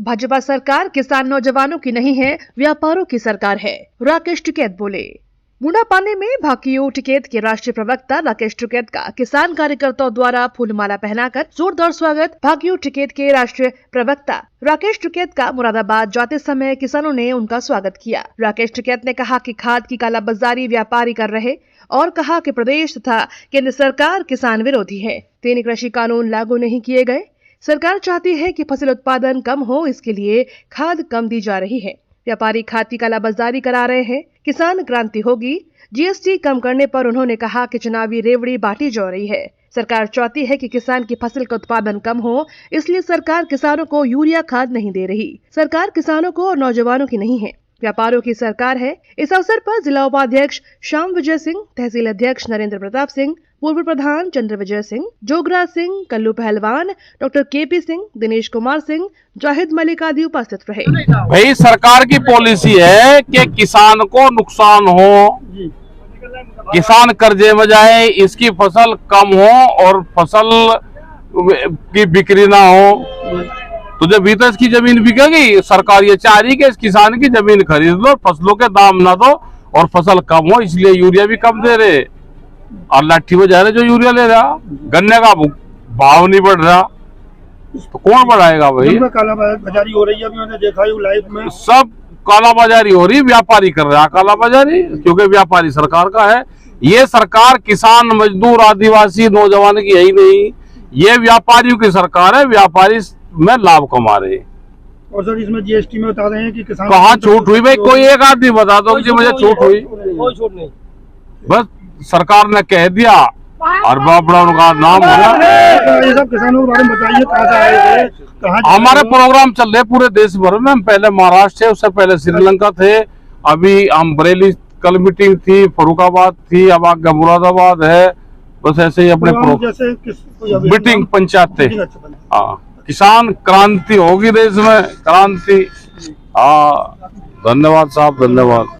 भाजपा सरकार किसान नौजवानों की नहीं है, व्यापारों की सरकार है, राकेश टिकैत बोले। बूंदापानी में भाकियू टिकैत के राष्ट्रीय प्रवक्ता राकेश टिकैत का किसान कार्यकर्ताओं द्वारा फूलमाला पहनाकर जोरदार स्वागत। भाकियू टिकैत के राष्ट्रीय प्रवक्ता राकेश टिकैत का मुरादाबाद जाते समय किसानों ने उनका स्वागत किया। राकेश टिकैत ने कहा कि खाद की कालाबाजारी व्यापारी कर रहे और कहा कि प्रदेश तथा केंद्र सरकार किसान विरोधी है। 3 कृषि कानून लागू नहीं किए गए। सरकार चाहती है कि फसल उत्पादन कम हो, इसके लिए खाद कम दी जा रही है। व्यापारी खाद की कालाबाजारी करा रहे हैं। किसान क्रांति होगी। जीएसटी कम करने पर उन्होंने कहा कि चुनावी रेवड़ी बांटी जा रही है। सरकार चाहती है कि किसान की फसल का उत्पादन कम हो, इसलिए सरकार किसानों को यूरिया खाद नहीं दे रही। सरकार किसानों को और नौजवानों की नहीं है, व्यापारियों की सरकार है। इस अवसर पर जिला उपाध्यक्ष श्याम विजय सिंह, तहसील अध्यक्ष नरेंद्र प्रताप सिंह, पूर्व प्रधान चंद्र विजय सिंह, जोगराज सिंह, कल्लू पहलवान, डॉक्टर केपी सिंह, दिनेश कुमार सिंह, जाहिद मलिक आदि उपस्थित रहे। भाई सरकार की पॉलिसी है कि किसान को नुकसान हो, किसान कर्जे में जाए, इसकी फसल कम हो और फसल की बिक्री ना हो। तो जब भीतर की जमीन बिकेगी, सरकार ये चाह रही कि इस किसान की जमीन खरीद लो, फसलों के दाम ना दो और फसल कम हो, इसलिए यूरिया भी कम दे रहे और लाठी में जा रहे जो यूरिया ले रहा। गन्ने का भाव नहीं बढ़ रहा तो कौन बढ़ाएगा भाई? कालाबाजारी हो रही है, अभी मैंने देखा है लाइव में। सब कालाबाजारी हो रही, व्यापारी कर रहा कालाबाजारी, क्योंकि व्यापारी सरकार का है। ये सरकार किसान, मजदूर, आदिवासी, नौजवान की है ही नहीं, ये व्यापारियों की सरकार है। व्यापारी में लाभ कमा रहे। और सर इसमें जीएसटी में बता रहे हैं कि किसान कहाँ छूट हुई भाई? कोई एक आदमी बता दो कि मुझे छूट हुई। कोई छूट नहीं, बस सरकार ने कह दिया और बड़ा उनका नाम हो गया। ये सब किसानों के बारे में बताइए, कहाँ से आए थे? हमारे प्रोग्राम चल रहे पूरे देश भर में। हम पहले महाराष्ट्र थे, उससे पहले श्रीलंका थे, अभी हम बरेली कल मीटिंग थी, फरुखाबाद थी, अब आगे मुरादाबाद है। बस ऐसे ही अपने मीटिंग पंचायत थे। हाँ, किसान क्रांति होगी देश में, क्रांति। हाँ, धन्यवाद साहब, धन्यवाद।